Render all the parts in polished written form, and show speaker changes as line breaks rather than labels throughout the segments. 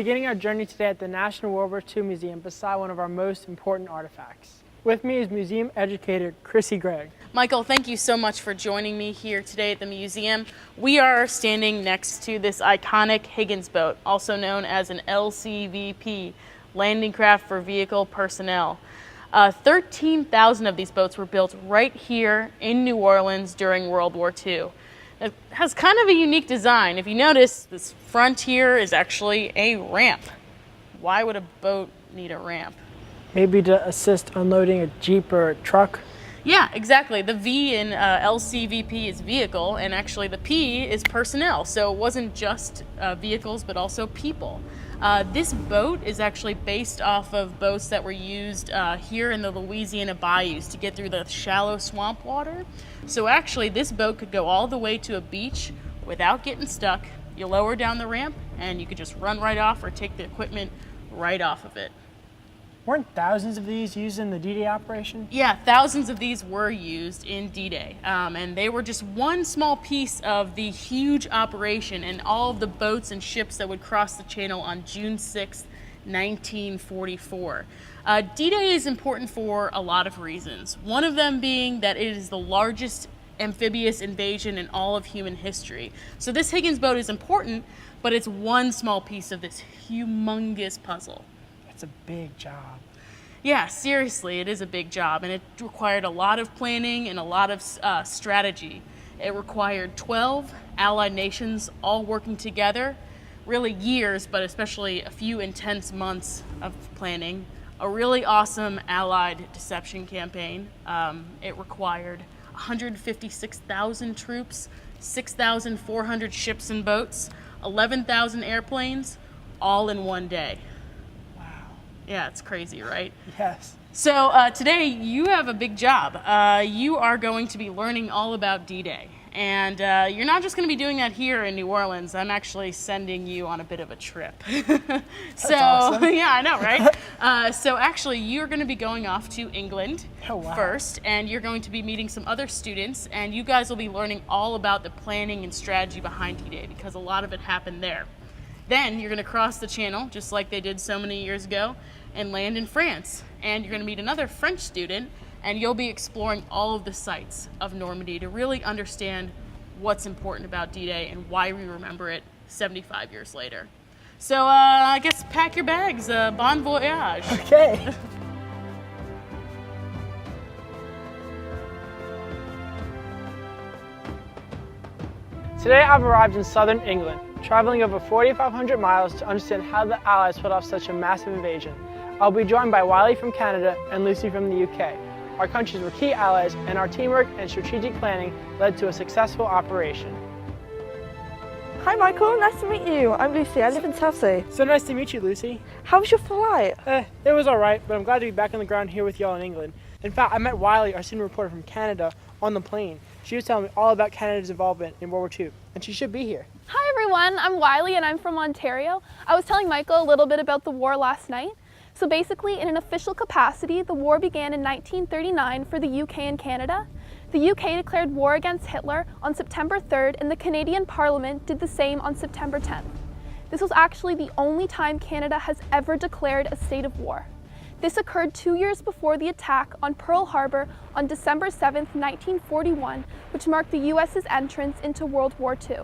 beginning our journey today at the National World War II Museum beside one of our most important artifacts. With me is museum educator Chrissy Gregg.
Michael, thank you so much for joining me here today at the museum. We are standing next to this iconic Higgins boat, also known as an LCVP, Landing Craft for Vehicle Personnel. 13,000 of these boats were built right here in New Orleans during World War II. It has kind of a unique design. If you notice, this front here is actually a ramp. Why would a boat need a ramp?
Maybe to assist unloading a Jeep or a truck?
Yeah, exactly. The V in LCVP is vehicle, and actually the P is personnel. So it wasn't just vehicles, but also people. This boat is actually based off of boats that were used here in the Louisiana bayous to get through the shallow swamp water. So actually this boat could go all the way to a beach without getting stuck. You lower down the ramp and you could just run right off or take the equipment right off of it.
Weren't thousands of these used in the D-Day operation?
Yeah, thousands of these were used in D-Day, and they were just one small piece of the huge operation and all of the boats and ships that would cross the channel on June 6, 1944. D-Day is important for a lot of reasons. One of them being that it is the largest amphibious invasion in all of human history. So this Higgins boat is important, but it's one small piece of this humongous puzzle.
It's a big job.
Yeah, seriously, it is a big job, and it required a lot of planning and a lot of strategy. It required 12 allied nations all working together, really years, but especially a few intense months of planning. A really awesome allied deception campaign. It required 156,000 troops, 6,400 ships and boats, 11,000 airplanes, all in one day. Yeah, it's crazy, right?
Yes.
So today you have a big job. You are going to be learning all about D-Day. And you're not just going to be doing that here in New Orleans. I'm actually sending you on a bit of a trip.
That's awesome.
Yeah, I know, right? So actually you're going to be going off to England first, and you're going to be meeting some other students, and you guys will be learning all about the planning and strategy behind D-Day because a lot of it happened there. Then you're going to cross the channel, just like they did so many years ago, and land in France. And you're going to meet another French student, and you'll be exploring all of the sites of Normandy to really understand what's important about D-Day and why we remember it 75 years later. So I guess pack your bags. Bon voyage.
Okay. Today I've arrived in southern England, traveling over 4,500 miles to understand how the Allies put off such a massive invasion. I'll be joined by Wiley from Canada and Lucy from the UK. Our countries were key allies, and our teamwork and strategic planning led to a successful operation.
Hi Michael, nice to meet you. I'm Lucy, I live in Southsea.
So nice to meet you, Lucy.
How was your flight?
It was alright, but I'm glad to be back on the ground here with y'all in England. In fact, I met Wiley, our student reporter from Canada, on the plane. She was telling me all about Canada's involvement in World War II, and she should be here.
Hi everyone, I'm Wiley and I'm from Ontario. I was telling Michael a little bit about the war last night. So basically, in an official capacity, the war began in 1939 for the UK and Canada. The UK declared war against Hitler on September 3rd, and the Canadian Parliament did the same on September 10th. This was actually the only time Canada has ever declared a state of war. This occurred 2 years before the attack on Pearl Harbor on December 7th, 1941, which marked the US's entrance into World War II.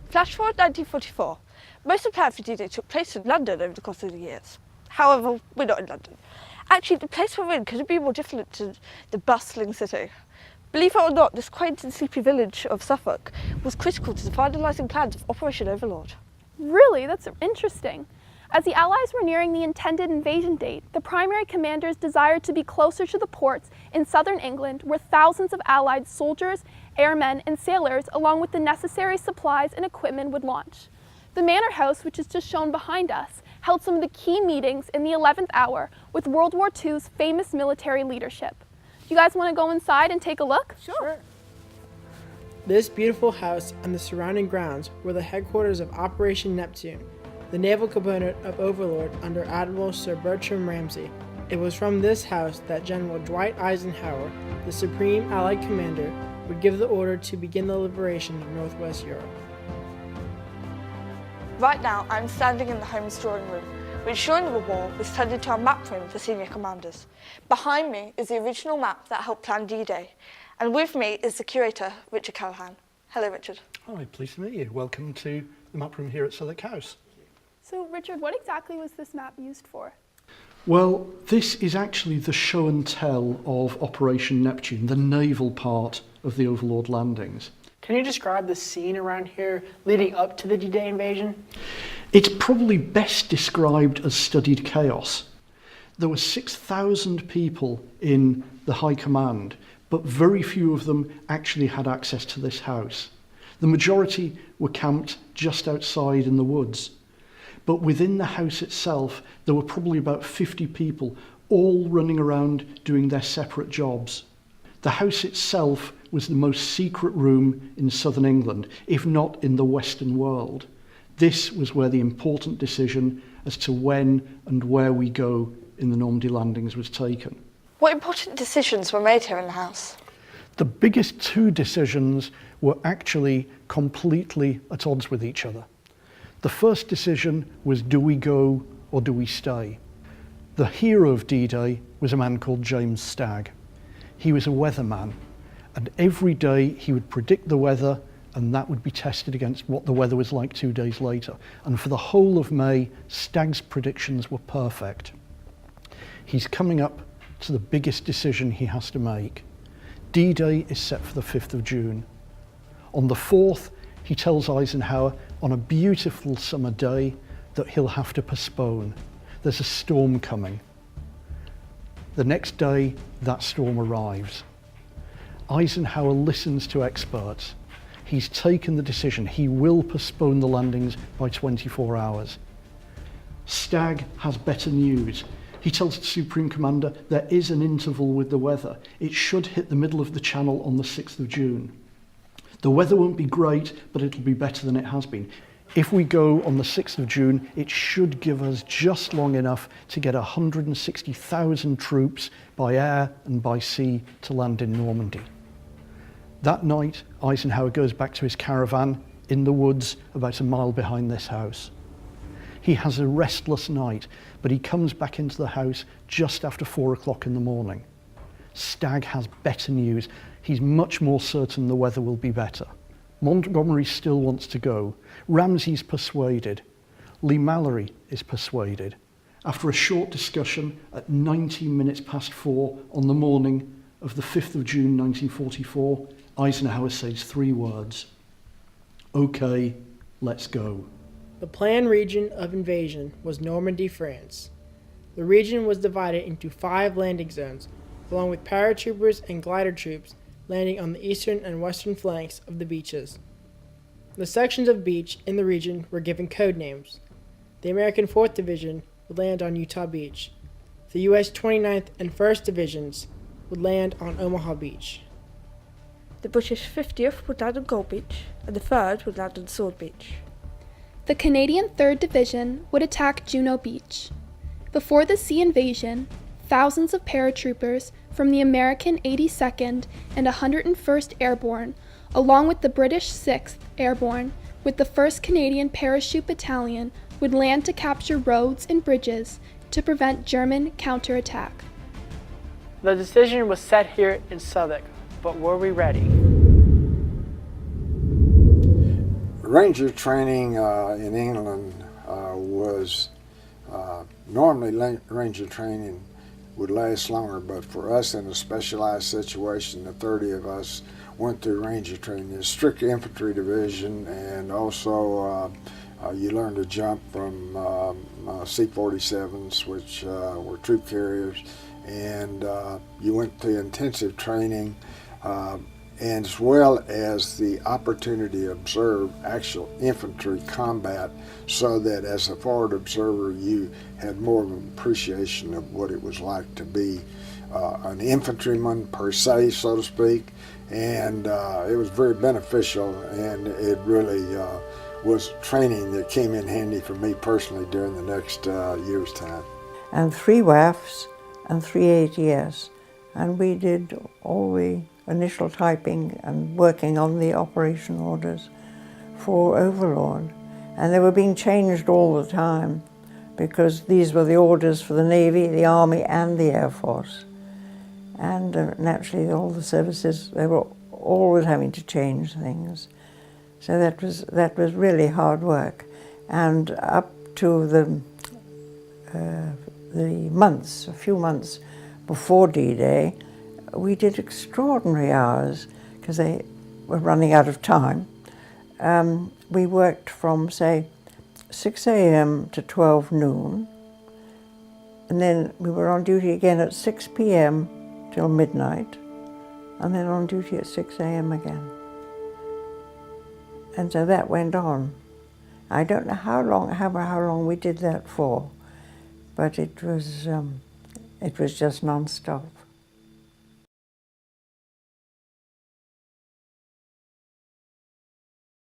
Flash forward 1944. Most of the plan for D-Day took place in London over the course of the years. However, we're not in London. Actually, the place we're in couldn't be more different to the bustling city. Believe it or not, this quaint and sleepy village of Southwick was critical to the finalising plans of Operation Overlord.
Really? That's interesting. As the Allies were nearing the intended invasion date, the primary commanders desired to be closer to the ports in southern England, where thousands of Allied soldiers, airmen, and sailors, along with the necessary supplies and equipment, would launch. The Manor House, which is just shown behind us, held some of the key meetings in the 11th hour with World War II's famous military leadership. You guys want to go inside and take a look?
Sure. This beautiful house and the surrounding grounds were the headquarters of Operation Neptune, the naval component of Overlord under Admiral Sir Bertram Ramsay. It was from this house that General Dwight Eisenhower, the Supreme Allied Commander, would give the order to begin the liberation of Northwest Europe.
Right now, I'm standing in the Home's drawing room, which during the war was turned into a map room for senior commanders. Behind me is the original map that helped plan D-Day, and with me is the curator, Richard Callahan. Hello, Richard.
Hi, pleased to meet you. Welcome to the map room here at Southwick House.
So Richard, what exactly was this map used for?
Well, this is actually the show and tell of Operation Neptune, the naval part of the Overlord landings.
Can you describe the scene around here leading up to the D-Day invasion?
It's probably best described as studied chaos. There were 6,000 people in the High Command, but very few of them actually had access to this house. The majority were camped just outside in the woods. But within the house itself, there were probably about 50 people, all running around doing their separate jobs. The house itself was the most secret room in southern England, if not in the Western world. This was where the important decision as to when and where we go in the Normandy landings was taken.
What important decisions were made here in the house?
The biggest two decisions were actually completely at odds with each other. The first decision was, do we go or do we stay? The hero of D-Day was a man called James Stagg. He was a weatherman, and every day he would predict the weather, and that would be tested against what the weather was like 2 days later. And for the whole of May, Stagg's predictions were perfect. He's coming up to the biggest decision he has to make. D-Day is set for the 5th of June. On the 4th, he tells Eisenhower on a beautiful summer day that he'll have to postpone. There's a storm coming. The next day, that storm arrives. Eisenhower listens to experts. He's taken the decision. He will postpone the landings by 24 hours. Stagg has better news. He tells the Supreme Commander there is an interval with the weather. It should hit the middle of the channel on the 6th of June. The weather won't be great, but it'll be better than it has been. If we go on the 6th of June, it should give us just long enough to get 160,000 troops by air and by sea to land in Normandy. That night, Eisenhower goes back to his caravan in the woods about a mile behind this house. He has a restless night, but he comes back into the house just after 4 o'clock in the morning. Stagg has better news. He's much more certain the weather will be better. Montgomery still wants to go. Ramsey's persuaded. Lee Mallory is persuaded. After a short discussion at 19 minutes past 4 on the morning of the 5th of June 1944, Eisenhower says 3 words. Okay, let's go.
The planned region of invasion was Normandy, France. The region was divided into 5 landing zones, along with paratroopers and glider troops landing on the eastern and western flanks of the beaches. The sections of beach in the region were given code names. The American 4th Division would land on Utah Beach. The U.S. 29th and 1st Divisions would land on Omaha Beach.
The British 50th would land on Gold Beach, and the 3rd would land on Sword Beach.
The Canadian 3rd Division would attack Juno Beach. Before the sea invasion, thousands of paratroopers from the American 82nd and 101st Airborne, along with the British 6th Airborne, with the 1st Canadian Parachute Battalion, would land to capture roads and bridges to prevent German counterattack.
The decision was set here in Southwick, but were we ready?
Ranger training in England was normally Ranger training would last longer, but for us in a specialized situation, the 30 of us went through Ranger training. It's strict infantry division, and also you learn to jump from C-47s, which were troop carriers, and you went to intensive training, and as well as the opportunity to observe actual infantry combat, so that as a forward observer you had more of an appreciation of what it was like to be an infantryman per se, so to speak, and it was very beneficial, and it really was training that came in handy for me personally during the next year's time.
And 3 WAFs and 3 ATS, and we did all the initial typing and working on the operation orders for Overlord. And they were being changed all the time because these were the orders for the Navy, the Army and the Air Force. And naturally all the services, they were always having to change things. So that was really hard work. And up to the months, a few months before D-Day, we did extraordinary hours because they were running out of time. We worked from, say, 6 a.m. to 12 noon, and then we were on duty again at 6 p.m. till midnight, and then on duty at 6 a.m. again. And so that went on. I don't know how long we did that for, but it was just non-stop.